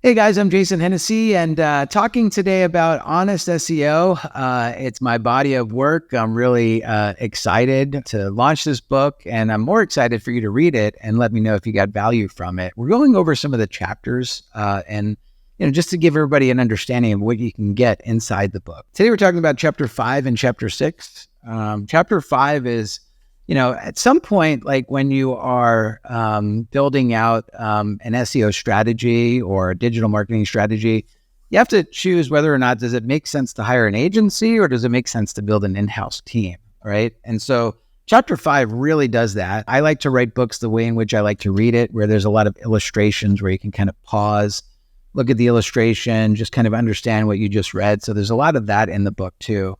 Hey guys, I'm Jason Hennessey and talking today about honest SEO. It's my body of work. I'm really excited to launch this book, and I'm more excited for you to read it and let me know if you got value from it. We're going over some of the chapters and just to give everybody an understanding of what you can get inside the book. Today we're talking about chapter 5 and chapter 6. Chapter 5 is at some point, like when you are building out an SEO strategy or a digital marketing strategy, you have to choose whether or not does it make sense to hire an agency or does it make sense to build an in-house team, right? And so chapter 5 really does that. I like to write books the way in which I like to read it, where there's a lot of illustrations where you can kind of pause, look at the illustration, just kind of understand what you just read. So there's a lot of that in the book too.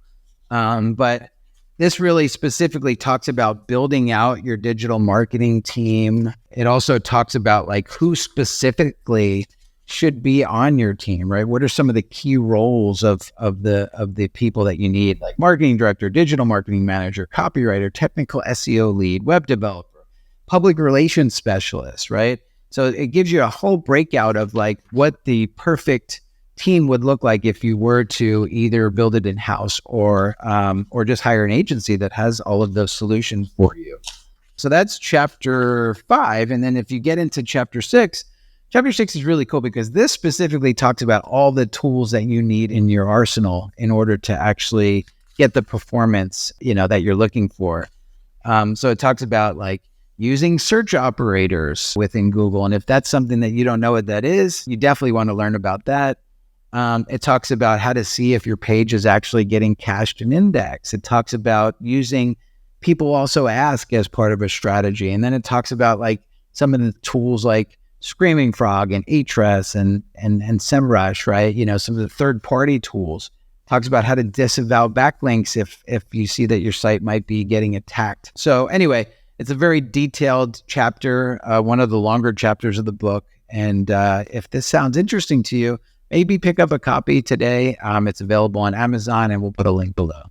But this really specifically talks about building out your digital marketing team. It also talks about like who specifically should be on your team, right? What are some of the key roles of the people that you need, like marketing director, digital marketing manager, copywriter, technical SEO lead, web developer, public relations specialist, right? So it gives you a whole breakout of like what the perfect team would look like if you were to either build it in-house or just hire an agency that has all of those solutions for you. So that's chapter 5. And then if you get into chapter 6 is really cool because this specifically talks about all the tools that you need in your arsenal in order to actually get the performance, that you're looking for. So it talks about like using search operators within Google. And if that's something that you don't know what that is, you definitely want to learn about that. It talks about how to see if your page is actually getting cached and indexed. It talks about using people also ask as part of a strategy. And then it talks about like some of the tools like Screaming Frog and Ahrefs and SEMrush, right? Some of the third-party tools. Talks about how to disavow backlinks if you see that your site might be getting attacked. So anyway, it's a very detailed chapter, one of the longer chapters of the book. And if this sounds interesting to you, maybe pick up a copy today. It's available on Amazon, and we'll put a link below.